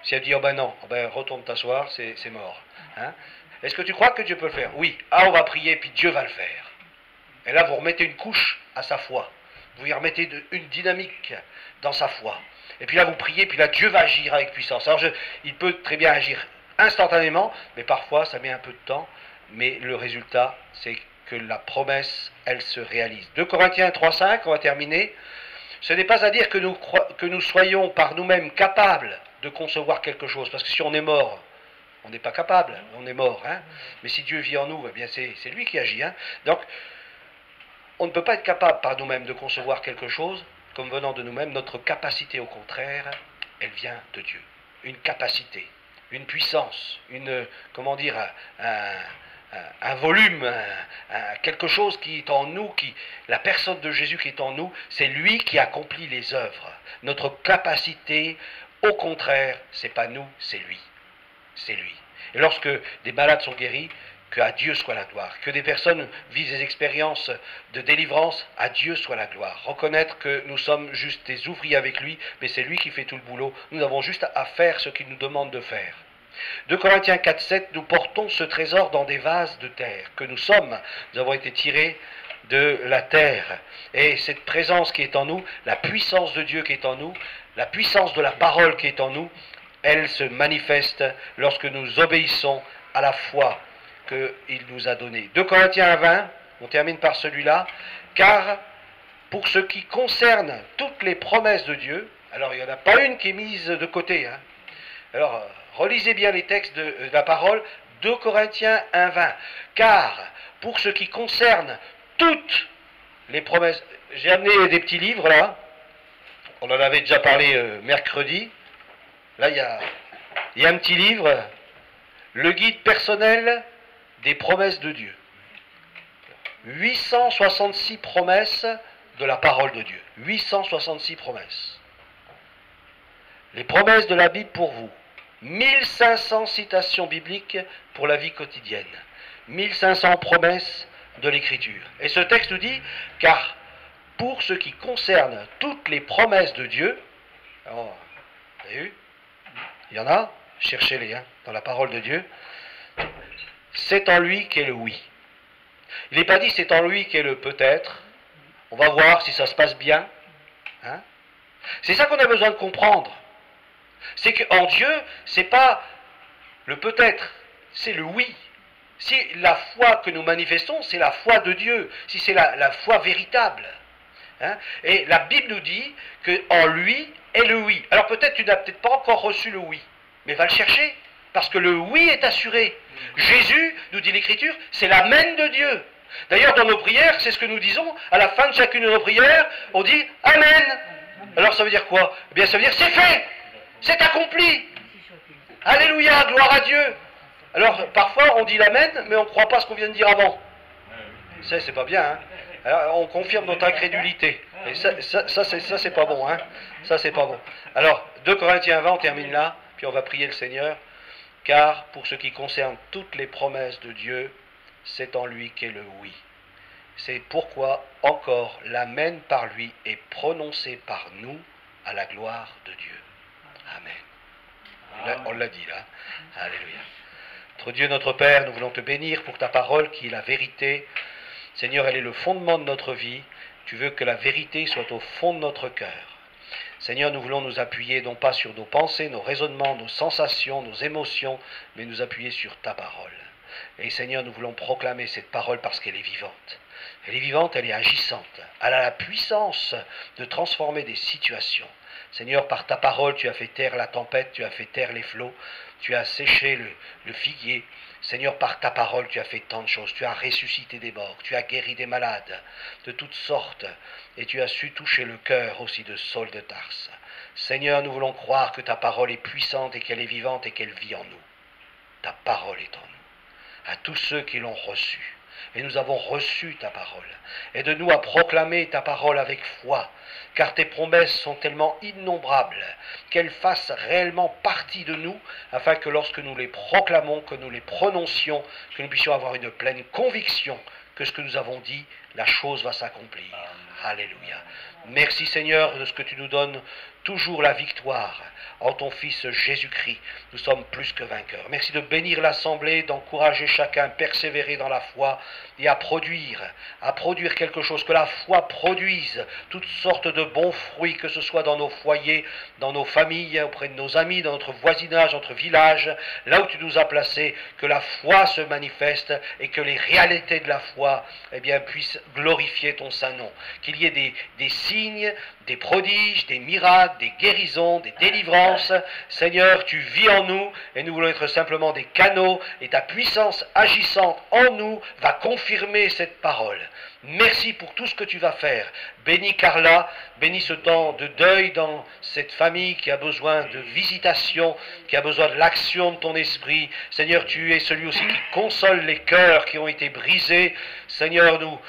Si elle dit, oh ben non, oh ben retourne t'asseoir, c'est mort. Hein? Est-ce que tu crois que Dieu peut le faire? Oui. Ah, on va prier, puis Dieu va le faire. Et là, vous remettez une couche à sa foi. Vous y remettez une dynamique dans sa foi. Et puis là, vous priez, puis là, Dieu va agir avec puissance. Alors, il peut très bien agir instantanément, mais parfois, ça met un peu de temps. Mais le résultat, c'est que la promesse, elle se réalise. 2 Corinthiens 3,5, on va terminer. Ce n'est pas à dire que nous soyons par nous-mêmes capables de concevoir quelque chose, parce que si on est mort, on n'est pas capable, on est mort. Hein. Mais si Dieu vit en nous, eh bien c'est lui qui agit. Hein. Donc, on ne peut pas être capable par nous-mêmes de concevoir quelque chose comme venant de nous-mêmes. Notre capacité, au contraire, elle vient de Dieu. Une capacité, une puissance, comment dire, un volume, quelque chose qui est en nous, la personne de Jésus qui est en nous, c'est lui qui accomplit les œuvres. Notre capacité, au contraire, c'est pas nous, c'est lui. C'est lui. Et lorsque des malades sont guéris, qu'à Dieu soit la gloire. Que des personnes vivent des expériences de délivrance, à Dieu soit la gloire. Reconnaître que nous sommes juste des ouvriers avec lui, mais c'est lui qui fait tout le boulot. Nous avons juste à faire ce qu'il nous demande de faire. 2 Corinthiens 4,7, nous portons ce trésor dans des vases de terre, que nous sommes. Nous avons été tirés de la terre. Et cette présence qui est en nous, la puissance de Dieu qui est en nous, la puissance de la parole qui est en nous, elle se manifeste lorsque nous obéissons à la foi qu'il nous a donnée. 2 Corinthiens 20, on termine par celui-là, car pour ce qui concerne toutes les promesses de Dieu, alors il n'y en a pas une qui est mise de côté. Hein. Alors, relisez bien les textes de la parole, 2 Corinthiens 1, 20, car pour ce qui concerne toutes les promesses, j'ai amené des petits livres là, on en avait déjà parlé mercredi, là il y a un petit livre, le guide personnel des promesses de Dieu. 866 promesses de la parole de Dieu. 866 promesses. Les promesses de la Bible pour vous. 1500 citations bibliques pour la vie quotidienne. 1500 promesses de l'Écriture. Et ce texte nous dit, car pour ce qui concerne toutes les promesses de Dieu, alors, vous avez vu? Il y en a, cherchez-les dans la parole de Dieu. C'est en lui qu'est le oui. Il n'est pas dit c'est en lui qu'est le peut-être, On va voir si ça se passe bien. Hein? C'est ça qu'on a besoin de comprendre. C'est qu'en Dieu, c'est pas le peut-être, c'est le oui. Si la foi que nous manifestons, c'est la foi de Dieu, si c'est la foi véritable. Hein? Et la Bible nous dit qu'en lui est le oui. Alors peut-être tu n'as peut-être pas encore reçu le oui, mais va le chercher, parce que le oui est assuré. Jésus, nous dit l'Écriture, c'est l'amen de Dieu. D'ailleurs, dans nos prières, c'est ce que nous disons, à la fin de chacune de nos prières, on dit Amen. Alors ça veut dire quoi? Eh bien ça veut dire c'est fait, c'est accompli. Alléluia, gloire à Dieu. Alors parfois on dit l'Amen, mais on ne croit pas ce qu'on vient de dire avant. C'est pas bien, hein. Alors, on confirme notre incrédulité. Et ça c'est pas bon, hein. Ça, c'est pas bon. Alors, 2 Corinthiens 20, on termine là, puis on va prier le Seigneur. Car, pour ce qui concerne toutes les promesses de Dieu, c'est en lui qu'est le oui. C'est pourquoi, encore, l'amen par lui est prononcé par nous à la gloire de Dieu. Amen. On l'a dit là. Alléluia. Notre Dieu, notre Père, nous voulons te bénir pour ta parole qui est la vérité. Seigneur, elle est le fondement de notre vie. Tu veux que la vérité soit au fond de notre cœur. Seigneur, nous voulons nous appuyer non pas sur nos pensées, nos raisonnements, nos sensations, nos émotions, mais nous appuyer sur ta parole. Et Seigneur, nous voulons proclamer cette parole parce qu'elle est vivante. Elle est vivante, elle est agissante. Elle a la puissance de transformer des situations. Seigneur, par ta parole, tu as fait taire la tempête, tu as fait taire les flots, tu as séché le figuier. Seigneur, par ta parole, tu as fait tant de choses. Tu as ressuscité des morts, tu as guéri des malades de toutes sortes, et tu as su toucher le cœur aussi de Saul de Tarse. Seigneur, nous voulons croire que ta parole est puissante et qu'elle est vivante et qu'elle vit en nous. Ta parole est en nous. À tous ceux qui l'ont reçue. Et nous avons reçu ta parole. Aide-nous à proclamer ta parole avec foi, car tes promesses sont tellement innombrables qu'elles fassent réellement partie de nous, afin que lorsque nous les proclamons, que nous les prononcions, que nous puissions avoir une pleine conviction que ce que nous avons dit, la chose va s'accomplir. Alléluia. Merci Seigneur de ce que tu nous donnes toujours la victoire en ton Fils Jésus-Christ. Nous sommes plus que vainqueurs. Merci de bénir l'Assemblée, d'encourager chacun à persévérer dans la foi et à produire quelque chose, que la foi produise toutes sortes de bons fruits, que ce soit dans nos foyers, dans nos familles, auprès de nos amis, dans notre voisinage, notre village, là où tu nous as placés, que la foi se manifeste et que les réalités de la foi puissent glorifier ton saint nom. Qu'il y ait des signes, des prodiges, des miracles, des guérisons, des délivrances. Seigneur, tu vis en nous et nous voulons être simplement des canaux et ta puissance agissante en nous va confirmer cette parole. Merci pour tout ce que tu vas faire. Bénis Carla, bénis ce temps de deuil dans cette famille qui a besoin de visitation, qui a besoin de l'action de ton esprit. Seigneur, tu es celui aussi qui console les cœurs qui ont été brisés. Seigneur, nous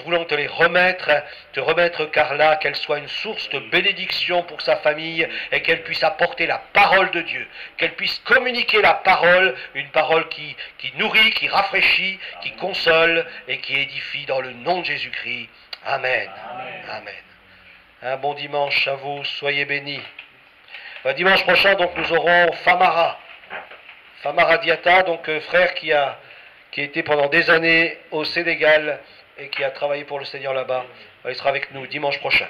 voulons te remettre Carla, qu'elle soit une source de bénédiction pour sa famille et qu'elle puisse apporter la parole de Dieu, qu'elle puisse communiquer la parole, une parole qui nourrit, qui rafraîchit, qui console et qui édifie dans le nom de Jésus-Christ. Amen. Amen. Amen. Un bon dimanche à vous, soyez bénis. Dimanche prochain, donc, nous aurons Famara Diata, donc frère qui a été pendant des années au Sénégal et qui a travaillé pour le Seigneur là-bas. Il sera avec nous dimanche prochain.